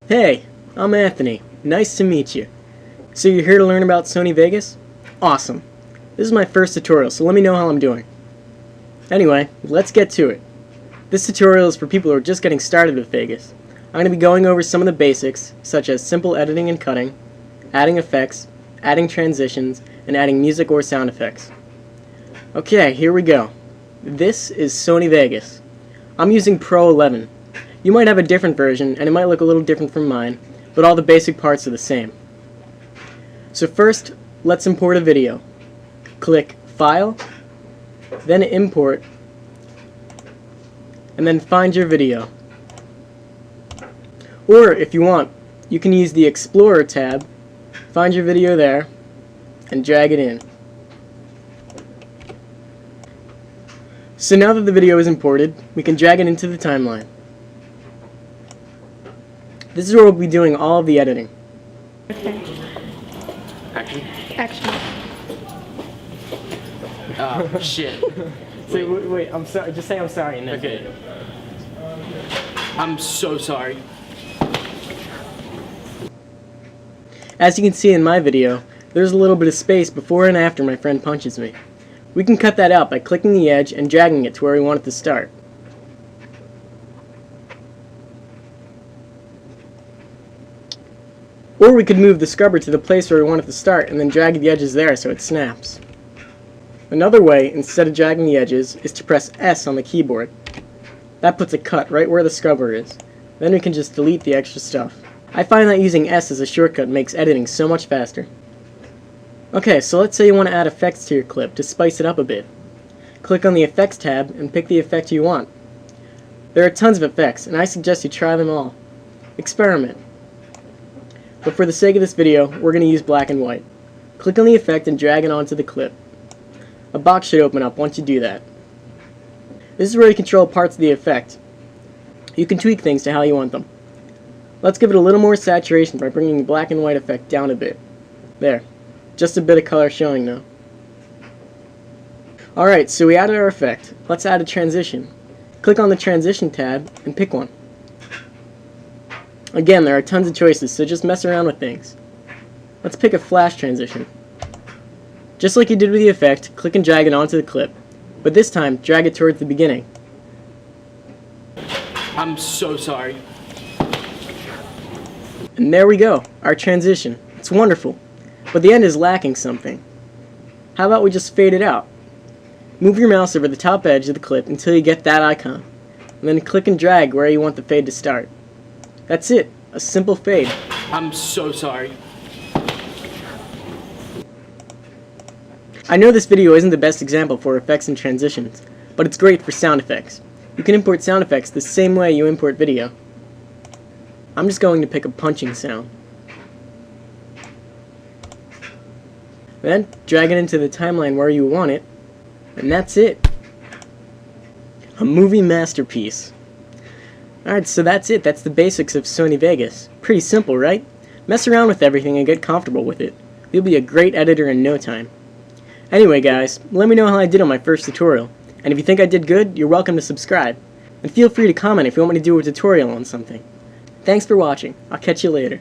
Hey, I'm Anthony. Nice to meet you. So you're here to learn about Sony Vegas? Awesome. This is my first tutorial, so let me know how I'm doing. Anyway, let's get to it. This tutorial is for people who are just getting started with Vegas. I'm going to be going over some of the basics, such as simple editing and cutting, adding effects, adding transitions, and adding music or sound effects. Okay, here we go. This is Sony Vegas. I'm using Pro 11. You might have a different version, and it might look a little different from mine, but all the basic parts are the same. So first, let's import a video. Click File, then Import, and then find your video. Or, if you want, you can use the Explorer tab, find your video there, and drag it in. So now that the video is imported, we can drag it into the timeline. This is where we'll be doing all of the editing. Okay. Action. Action. Oh, shit. Wait, I'm sorry. Just say I'm sorry. And then Okay. I'm so sorry. As you can see in my video, there's a little bit of space before and after my friend punches me. We can cut that out by clicking the edge and dragging it to where we want it to start. Or we could move the scrubber to the place where we want it to start and then drag the edges there so it snaps. Another way, instead of dragging the edges, is to press S on the keyboard. That puts a cut right where the scrubber is. Then we can just delete the extra stuff. I find that using S as a shortcut makes editing so much faster. Okay, so let's say you want to add effects to your clip to spice it up a bit. Click on the Effects tab and pick the effect you want. There are tons of effects, and I suggest you try them all. Experiment. But for the sake of this video, we're going to use black and white. Click on the effect and drag it onto the clip. A box should open up once you do that. This is where you control parts of the effect. You can tweak things to how you want them. Let's give it a little more saturation by bringing the black and white effect down a bit. There. Just a bit of color showing now. Alright, so we added our effect. Let's add a transition. Click on the Transition tab and pick one. Again, there are tons of choices, so just mess around with things. Let's pick a flash transition. Just like you did with the effect, click and drag it onto the clip. But this time, drag it towards the beginning. I'm so sorry. And there we go, our transition. It's wonderful. But the end is lacking something. How about we just fade it out? Move your mouse over the top edge of the clip until you get that icon. And then click and drag where you want the fade to start. That's it, a simple fade. I'm so sorry. I know this video isn't the best example for effects and transitions, but it's great for sound effects. You can import sound effects the same way you import video. I'm just going to pick a punching sound. Then, drag it into the timeline where you want it, and that's it. A movie masterpiece. Alright, so that's it. That's the basics of Sony Vegas. Pretty simple, right? Mess around with everything and get comfortable with it. You'll be a great editor in no time. Anyway guys, let me know how I did on my first tutorial. And if you think I did good, you're welcome to subscribe. And feel free to comment if you want me to do a tutorial on something. Thanks for watching. I'll catch you later.